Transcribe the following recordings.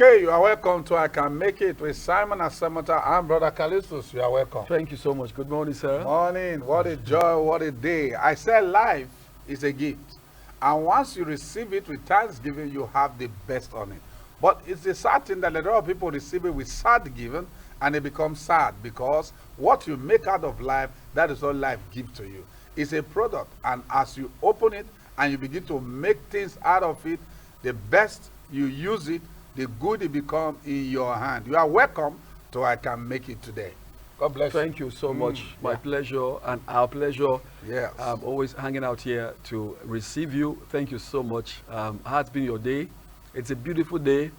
Okay, you are welcome to I Can Make It with Simon Asemota and Brother Callistus. You are welcome. Thank you so much. Good morning, sir. Morning. What a joy, what a day. I said life is a gift. And once you receive it with thanksgiving, you have the best on it. But it's a sad thing that a lot of people receive it with sad giving and it becomes sad because what you make out of life, that is what life gives to you. It's a product, and as you open it and you begin to make things out of it, the best you use it, the good it becomes in your hand. You are welcome to I Can Make It today. God bless you. Thank you so much. My pleasure and our pleasure. Yes. I'm always hanging out here to receive you. Thank you so much. How has been your day? It's a beautiful day.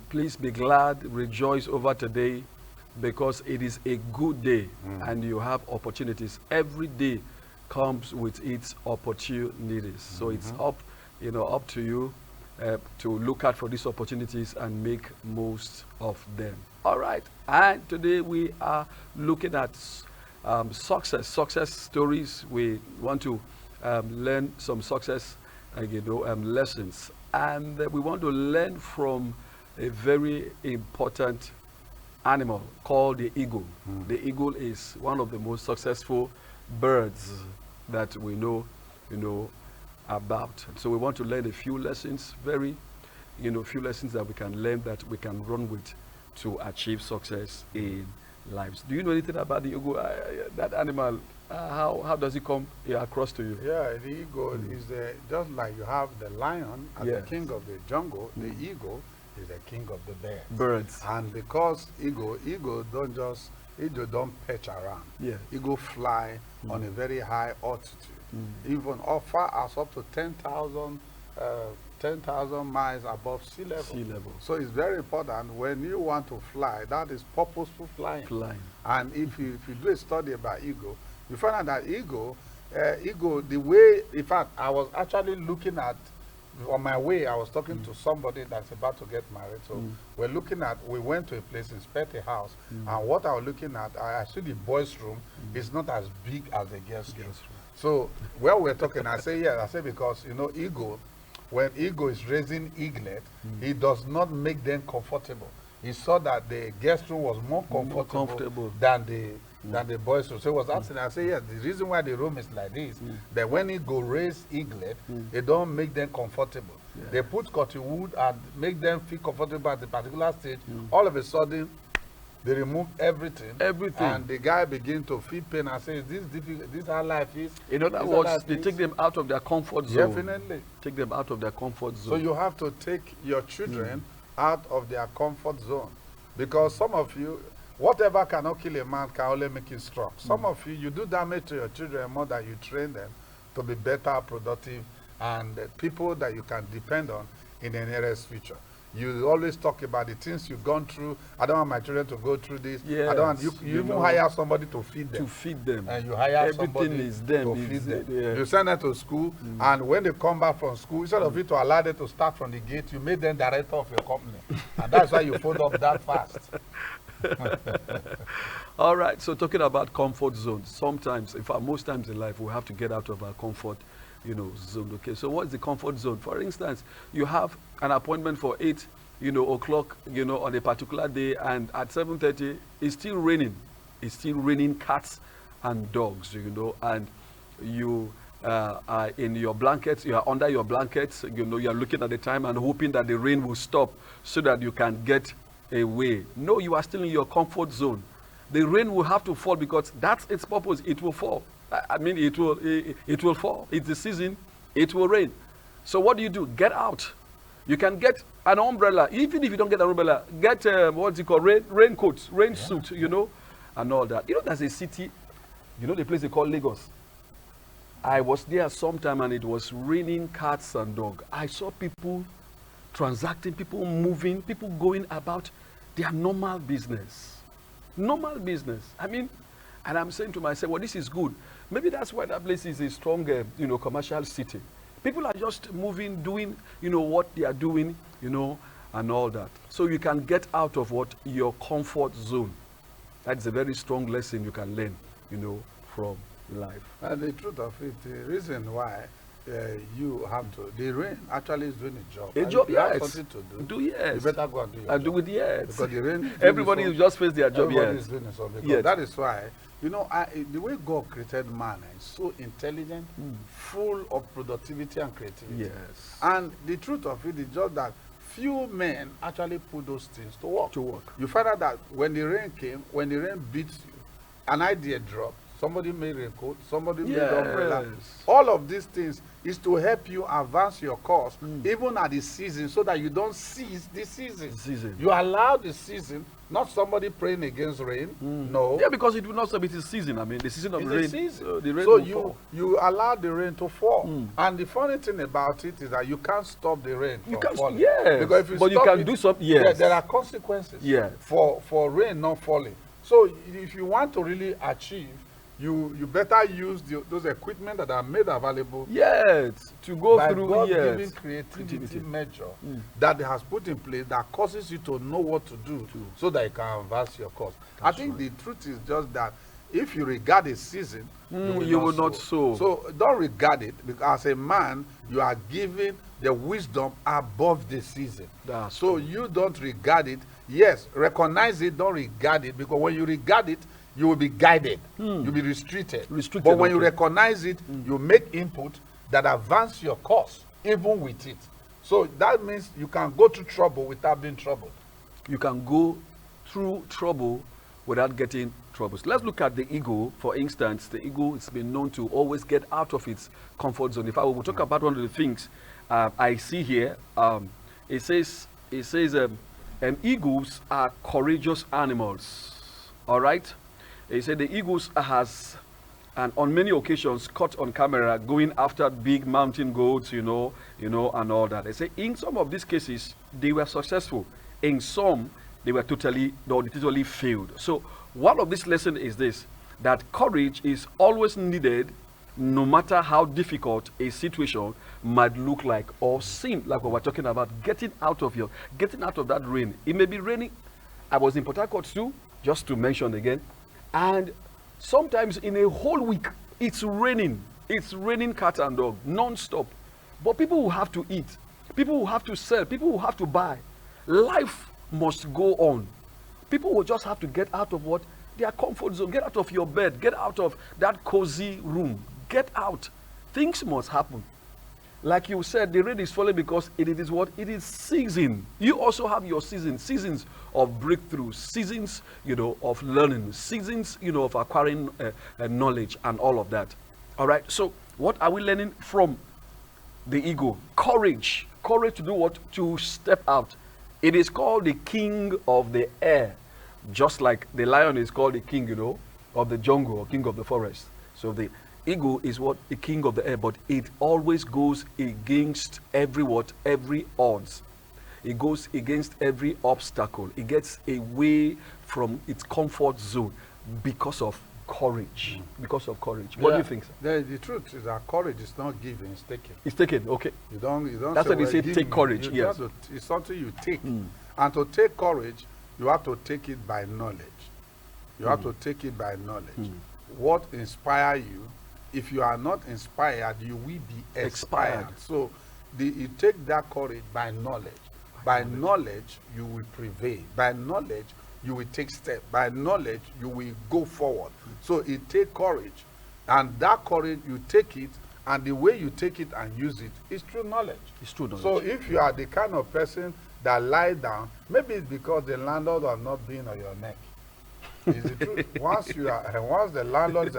Please be glad, rejoice over today because it is a good day and you have opportunities. Every day comes with its opportunities. So it's up to you to look out for these opportunities and make most of them. All right, and today we are looking at success stories. We want to learn some success lessons, and we want to learn from a very important animal called the eagle. The eagle is one of the most successful birds that we know about. So we want to learn a few lessons, few lessons that we can learn that we can run with to achieve success in lives. Do you know anything about the eagle? That animal, how does it come across to you? Yeah, the eagle is just like you have the lion as the king of the jungle, the eagle is the king of the birds. And because eagle don't perch around. Yeah. Eagle fly on a very high altitude. Even far as up to 10,000 miles above sea level. So it's very important when you want to fly, that is purposeful flying. And if you do a study about eagle, you find out that eagle, the way, in fact, I was actually looking at, on my way, I was talking to somebody that's about to get married. So we went to a place, inspect a house, and what I was looking at, I see the boys' room is not as big as the girls' room. So while we're talking, I say because eagle, when eagle is raising eaglet, he does not make them comfortable. He saw that the guest room was more comfortable than the boys' room. So he was asking, I say, the reason why the room is like this, that when eagle raise eaglet, they don't make them comfortable. They put cotton wood and make them feel comfortable at a particular stage. All of a sudden, they remove everything. And the guy begin to feel pain and say, is this difficult? This how life is? In other words, they take them out of their comfort zone. Definitely. Take them out of their comfort zone. So you have to take your children out of their comfort zone. Because some of you, whatever cannot kill a man can only make him strong. Some of you do damage to your children more than you train them to be better, productive, and people that you can depend on in the nearest future. You always talk about the things you've gone through. I don't want my children to go through this. Yes, I don't want you even hire somebody to feed them. And you hire somebody is them, to feed them. You send them to school, and when they come back from school, instead of you to allow them to start from the gate, you made them director of your company. And that's why you fold up that fast. All right, so talking about comfort zones, sometimes, in fact, most times in life, we have to get out of our comfort zone. Okay, so what's the comfort zone? For instance, you have an appointment for 8 o'clock on a particular day, and at 7:30 it's still raining cats and dogs, and you are in your blankets, you are under your blankets, you are looking at the time and hoping that the rain will stop so that you can get away. No, you are still in your comfort zone. The rain will have to fall because that's its purpose. It will fall. I mean, it will fall. It's the season. It will rain. So what do? Get out. You can get an umbrella. Even if you don't get an umbrella, get what's it called? Raincoat, rain suit, and all that. There's a city, the place they call Lagos. I was there sometime and it was raining cats and dogs. I saw people transacting, people moving, people going about their normal business. Normal business. I mean, and I'm saying to myself, well, this is good. Maybe that's why that place is a strong, commercial city. People are just moving, doing, what they are doing, and all that. So you can get out of your comfort zone. That's a very strong lesson you can learn, from life. And the truth of it, the reason why you have to. The rain actually is doing a job. A job, you yes. have something to do. Do yes. You better go and do your and job. do it, yes. Because the rain. Everybody will just face their job, Everybody yes. is doing it. Because Yes. that is why, you know, the way God created man is so intelligent, full of productivity and creativity. Yes. And the truth of it is just that few men actually put those things to work. You find out that when the rain came, when the rain beats you, an idea dropped. Somebody made raincoat, somebody made umbrella. All of these things is to help you advance your course, even at the season, so that you don't seize the season. You allow the season, not somebody praying against rain. No. Yeah, because it will not be the season. I mean, the season of It's rain. a season. The rain So will fall. you allow the rain to fall. And the funny thing about it is that you can't stop the rain You from can, falling. yes. Because if you but you stop can it, do something. Yes. there are consequences. Yes. For rain not falling. So if you want to really achieve, you better use those equipment that are made available. Yes, to go by through. God-given Yes, creativity measure that has put in place that causes you to know what to do so that you can advance your course. I think the truth is just that if you regard a season, you will not sow. So don't regard it, because as a man, you are given the wisdom above the season. So you don't regard it. Yes, recognize it, don't regard it, because when you regard it, you will be guided. You'll be restricted. But when you recognize it, you make input that advance your course, even with it. So that means you can go through trouble without being troubled. You can go through trouble without getting troubles. Let's look at the ego. For instance, the ego has been known to always get out of its comfort zone. If I will talk about one of the things I see here, it says eagles are courageous animals. All right. He said the eagles has, and on many occasions, caught on camera going after big mountain goats, and all that. They say in some of these cases they were successful. In some they were totally failed. So one of this lesson is this: that courage is always needed, no matter how difficult a situation might look like or seem. Like what we're talking about, getting out of that rain. It may be raining. I was in Port Harcourt too, just to mention again. And sometimes in a whole week, it's raining. It's raining cat and dog, non-stop. But people will have to eat. People will have to sell. People will have to buy. Life must go on. People will just have to get out of their comfort zone. Get out of your bed. Get out of that cozy room. Get out. Things must happen. Like you said, the rain is falling because it is what? It is season. You also have your seasons of breakthrough, seasons, of learning, seasons, of acquiring knowledge and all of that. All right. So what are we learning from the ego? Courage. Courage to do what? To step out. It is called the king of the air, just like the lion is called the king, of the jungle or king of the forest. So the ego is what? The king of the air, but it always goes against every odds. It goes against every obstacle. It gets away from its comfort zone because of courage. Because of courage. What do you think, sir? The truth is that courage is not given, it's taken. It's taken, okay. You don't That's why they say take courage, yes. It's something you take. And to take courage, you have to take it by knowledge. You have to take it by knowledge. What inspires you? If you are not inspired, you will be expired. So you take that courage by knowledge. By knowledge, you will prevail. By knowledge, you will take steps. By knowledge, you will go forward. So it takes courage. And that courage, you take it, and the way you take it and use it is through knowledge. It's true knowledge. So if you are the kind of person that lie down, maybe it's because the landlord are not being on your neck. Is the truth. Once the landlord,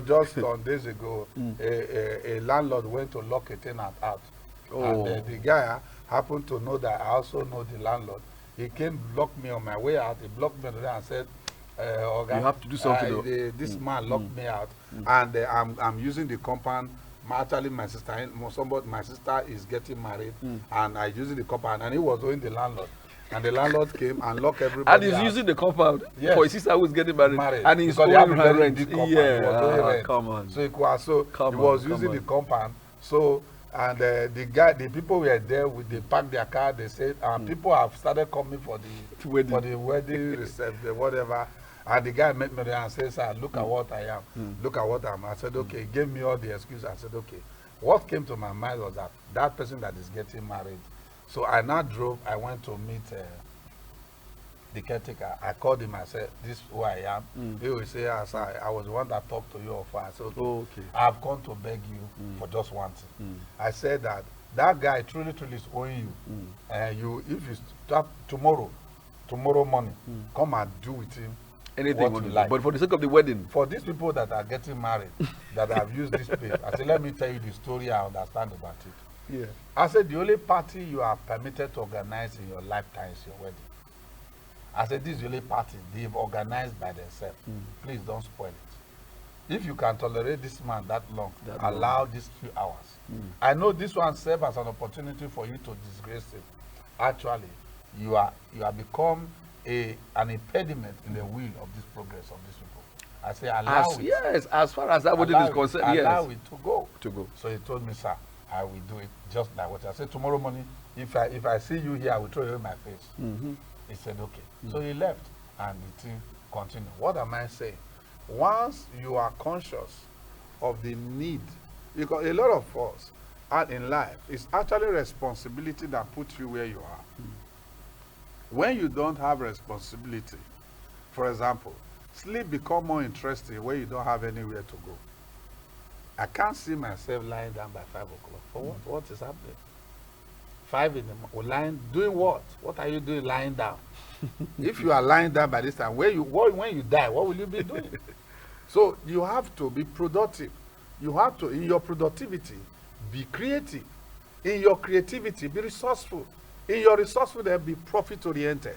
just on days ago, a landlord went to lock a tenant out. And the guy happened to know that I also know the landlord. He came, blocked me on my way out. He blocked me and said, "Okay, you have to do something." This man locked me out, and I'm using the compound. Actually, my sister is getting married, and I using the compound, and he was owing the landlord. And the landlord came and locked everybody. And he's using the compound for his sister who is getting married. And he's owing her rent. Yeah, come on. So he was using the compound. So, and the people were there. They parked their car. They said, people have started coming for the wedding reception, whatever. And the guy met me there and said, "Sir, look at what I am. Look at what I am." I said, "Okay." He gave me all the excuses. I said, "Okay." what came to my mind was that that person that is getting married. So I now drove, I went to meet the caretaker. I called him, I said, this is who I am. He will say, I was the one that talked to you often. I said, okay, I've come to beg you for just one thing. I said that guy truly is owing you. If you start tomorrow morning, come and do with him anything what you like. But for the sake of the wedding. For these people that are getting married, that have used this place, I said, let me tell you the story I understand about it. Yeah. I said, the only party you are permitted to organize in your lifetime is your wedding. I said, this is the only party they've organized by themselves. Please don't spoil it. If you can tolerate this man that long, allow these few hours. I know this one serves as an opportunity for you to disgrace him. Actually, you have become an impediment in the wheel of this progress of these people. I say, allow it. Yes, as far as that wedding is concerned, yes. Allow it to go. To go. So he told me, sir, I will do it just like what I said. Tomorrow morning, if I see you here, I will throw you in my face. He said, okay. So he left, and the thing continued. What am I saying? Once you are conscious of the need, because a lot of us are in life, it's actually responsibility that puts you where you are. When you don't have responsibility, for example, sleep become more interesting when you don't have anywhere to go. I can't see myself lying down by 5 o'clock. For what? What is happening? 5 in the morning, lying, doing what? What are you doing lying down? If you are lying down by this time, when you die, what will you be doing? So you have to be productive. You have to, in your productivity, be creative. In your creativity, be resourceful. In your resourcefulness, be profit-oriented.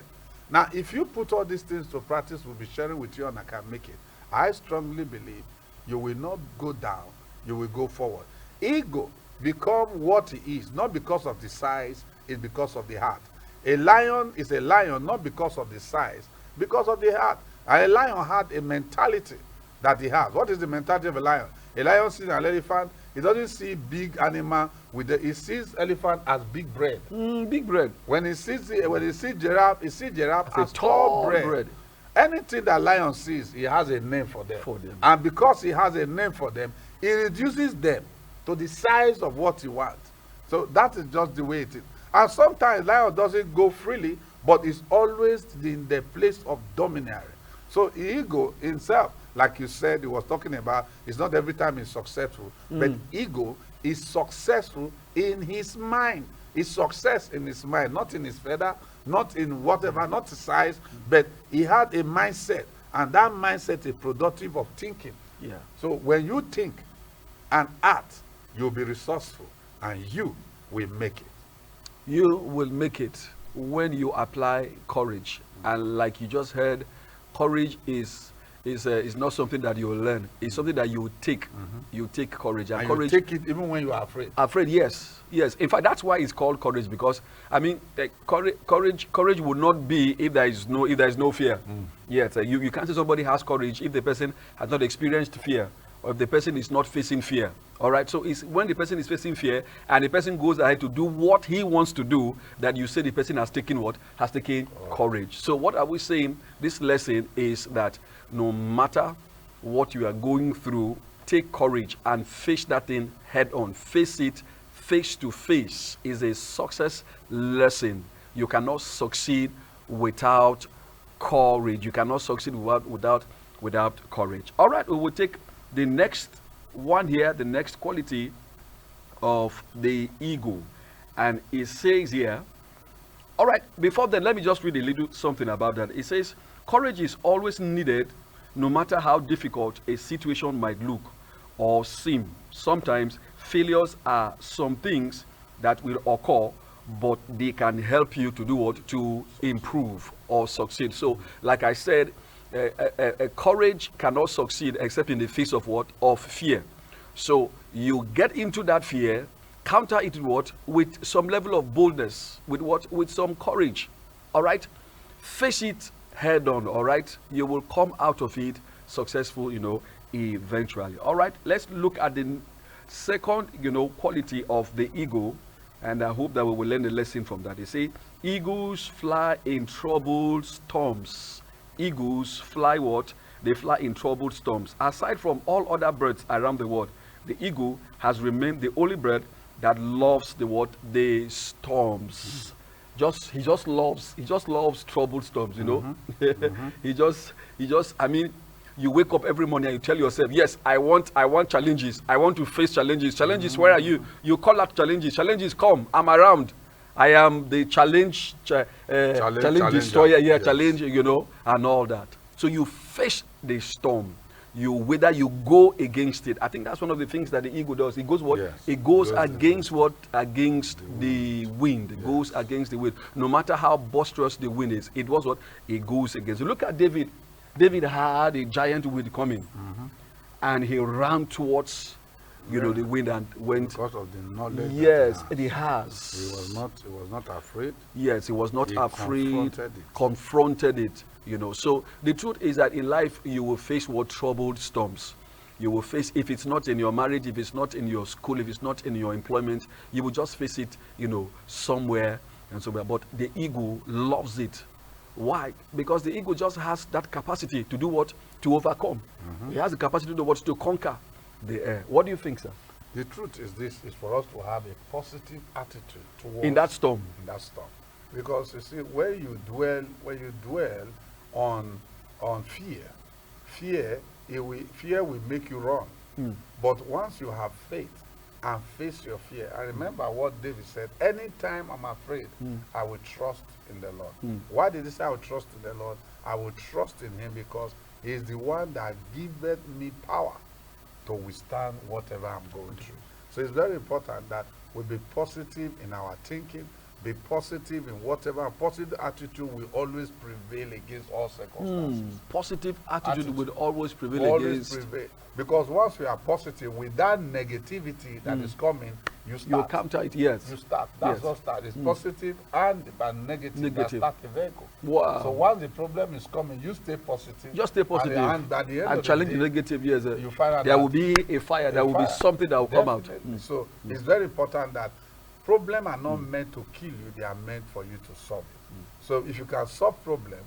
Now, if you put all these things to practice, we'll be sharing with you and I can make it. I strongly believe you will not go down, you will go forward. Ego become what it is, not because of the size, it's because of the heart. A lion is a lion not because of the size, because of the heart. And a lion had a mentality that he has. What is the mentality of a lion? A lion sees an elephant, he doesn't see big animal with he sees elephant as big bread. Big bread. When he sees giraffe, he sees giraffe as tall bread. Anything that lion sees, he has a name for them. And because he has a name for them, he reduces them to the size of what he wants. So that is just the way it is. And sometimes lion doesn't go freely, but it's always in the place of domineering. So ego himself, like you said, he was talking about, it's not every time he's successful, but ego is successful in his mind. It's success in his mind, not in his feather, not in whatever, not his size, but he had a mindset, and that mindset is productive of thinking. Yeah. So when you think and act, you'll be resourceful, and you will make it. You will make it when you apply courage. And like you just heard, courage is not something that you will learn. It's something that you take. You take courage. And courage, you take it even when you are afraid. Afraid, yes. Yes. In fact, that's why it's called courage, because I mean, courage would not be if there is no fear. Yes. You can't say somebody has courage if the person has not experienced fear, or if the person is not facing fear. All right. So it's when the person is facing fear and the person goes ahead to do what he wants to do that you say the person has taken what? Has taken courage. So what are we saying? This lesson is that no matter what you are going through, take courage and face that thing head on. Face it face to face is a success lesson. You cannot succeed without courage. You cannot succeed without courage. All right, we will take the next one here, the next quality of the ego. And it says here, all right, before then, let me just read a little something about that. It says, courage is always needed no matter how difficult a situation might look or seem. Sometimes failures are some things that will occur, but they can help you to do what? To improve or succeed. So, like I said, courage cannot succeed except in the face of what? Of fear. So you get into that fear, counter it with what? With some level of boldness. With what? With some courage. All right? Face it head on. All right? You will come out of it successful, eventually. All right? Let's look at the second, quality of the ego. And I hope that we will learn a lesson from that. They say, eagles fly in troubled storms. Eagles fly what? They fly in troubled storms. Aside from all other birds around the world, The eagle has remained the only bird that loves the what? The storms. He just loves troubled storms, you know. he just, I mean, you wake up every morning and you tell yourself, yes, I want challenges. I want to face challenges. Challenges, where are you? You call out challenges. Challenges, come. I'm around. I am the challenge destroyer. Yeah, yes. Challenge, you know, and all that. So you face the storm. Whether you go against it. I think that's one of the things that the eagle does. It goes what? Yes. It goes against what? Against the wind. It goes against the wind. No matter how boisterous the wind is, it was what? It goes against. Look at David. David had a giant wind coming, and he ran towards, you know, the wind and went. Because of the knowledge. Yes, he has. He was not afraid. Yes, he was not afraid. Confronted it. You know, so the truth is that in life you will face what? Troubled storms. You will face, if it's not in your marriage, if it's not in your school, if it's not in your employment, you will just face it, you know, somewhere and somewhere. But the eagle loves it. Why? Because the eagle just has that capacity to do what? To overcome. He has the capacity to do what? To conquer the air. What do you think, sir? The truth is this, is for us to have a positive attitude towards in that storm. Because you see, when you dwell on fear will make you run. But once you have faith and face your fear, and remember what David said, anytime I'm afraid, I will trust in the Lord. Why did he say I will trust in the Lord? I will trust in him because he is the one that giveth me power to withstand whatever I'm going through. So it's very important that we be positive in our thinking, be positive in whatever. A positive attitude will always prevail against all circumstances. Positive attitude will always prevail against. Because once we are positive, with that negativity that is coming, you start. You counter it, yes. You start. That's what start. It's positive and negative that start the vehicle. Wow. So once the problem is coming, you stay positive. Just stay positive. And at the end and of challenge the day, the negative, yes. You find out there will be a fire. There will be something that will come out. So it's very important that problems are not meant to kill you. They are meant for you to solve it. So if you can solve problem,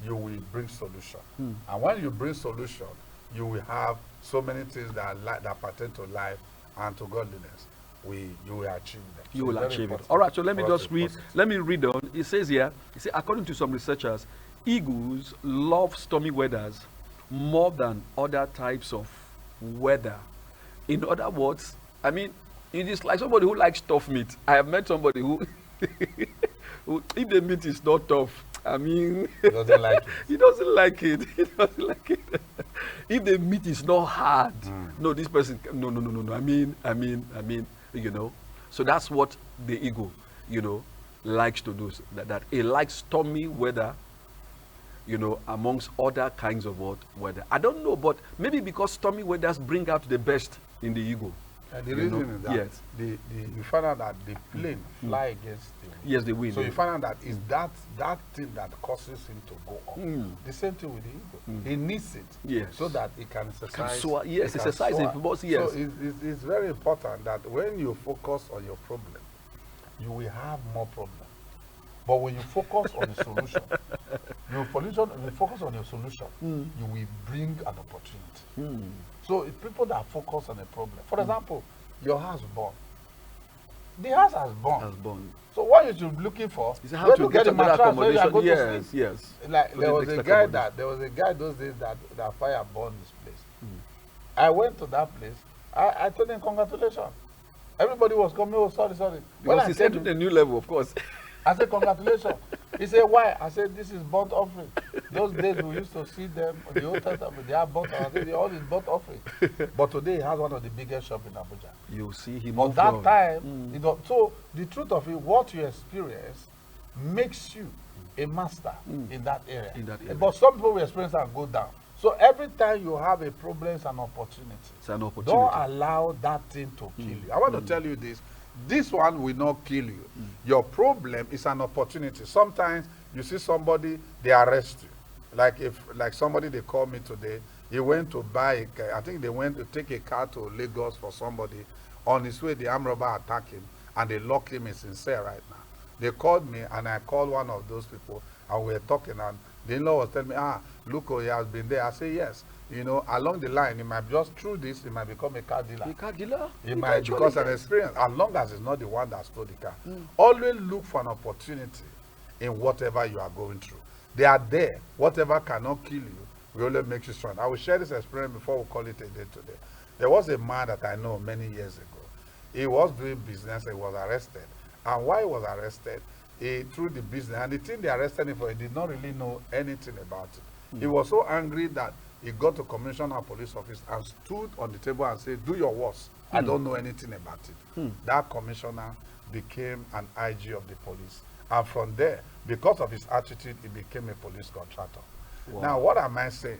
you will bring solution. And when you bring solution, you will have so many things that pertain to life and to godliness. You will achieve them. You will achieve it. All right, so let me just read. Let me read on. It says here, according to some researchers, eagles love stormy weathers more than other types of weather. In other words, I mean, it is like somebody who likes tough meat. I have met somebody who, if the meat is not tough, I mean, he doesn't like it. He doesn't like it. He doesn't like it. If the meat is not hard, no, this person, no. I mean, you know. So that's what the eagle, you know, likes to do. That it likes stormy weather, you know, amongst other kinds of weather. I don't know, but maybe because stormy weathers bring out the best in the eagle. And the reason is that you find out that the plane fly against the wind. Yes, the wind. So you find out that is that thing that causes him to go up. The same thing with the eagle. He needs it so that he can exercise. Exercise it. Yes. So it's very important that when you focus on your problem, you will have more problems. But when you focus on the solution, when you focus on your solution, you will bring an opportunity. So it's people that focus on a problem. For example, your house born. The house has born. So what you should be looking for is how to get a better accommodation. Yes. Like there was a guy those days that fire burned this place. I went to that place. I told him congratulations. Everybody was coming. Oh, sorry. Because he said to a new level, of course. I said congratulations. He said why? I said this is burnt offering. Those days we used to see them the Old Testament. They have burnt offering. They all is burnt offering. But today he has one of the biggest shops in Abuja. You see him. But that time, so the truth of it, what you experience makes you a master in that area. But some people will experience and go down. So every time you have a problem, it's an opportunity. It's an opportunity. Don't allow that thing to kill you. I want to tell you this. This one will not kill you. Your problem is an opportunity. Sometimes you see somebody, they arrest you. Like somebody, they called me today. He went to buy a car. I think they went to take a car to Lagos for somebody. On his way, the armed robber attacked him and they locked him in Sincere right now. They called me and I called one of those people and we were talking, and The in-law was telling me, look, he has been there. I say, yes. You know, along the line, he might just through this, he might become a car dealer. A car dealer? He might, because an experience, as long as it's not the one that stole the car. Always look for an opportunity in whatever you are going through. They are there. Whatever cannot kill you will only make you strong. I will share this experience before we call it a day today. There was a man that I know many years ago. He was doing business, he was arrested. And while he was arrested, he threw the business. And the thing they arrested him for, he did not really know anything about it. He was so angry that he got to commissioner of police office and stood on the table and said, do your worst. I don't know anything about it. That commissioner became an IG of the police. And from there, because of his attitude, he became a police contractor. Wow. Now, what am I saying?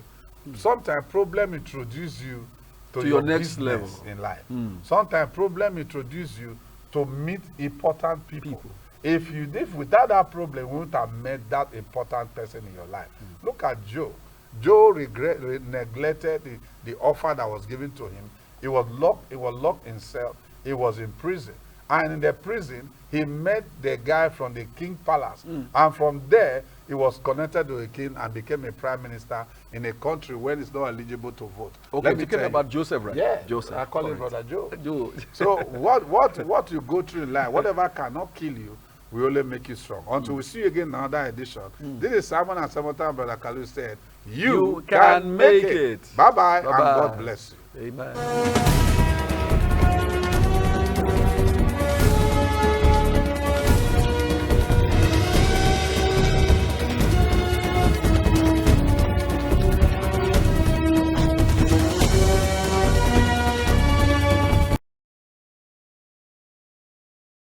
Sometimes problem introduce you to your next level in life. Sometimes problem introduce you to meet important people. If without that problem, you wouldn't have met that important person in your life. Look at Joe. Joe neglected the offer that was given to him. He was locked in cell. He was in prison. And in the prison, he met the guy from the king palace. And from there, he was connected to the king and became a prime minister in a country where it's not eligible to vote. Okay, you're talking about Joseph, right? Yeah, Joseph. I call him Brother Joe. Joe. So what you go through in life, whatever cannot kill you, will only make you strong. Until we see you again in another edition. This is Simon and Samantha. Brother Kalu said, you can make it. Bye-bye, and God bless you. Amen.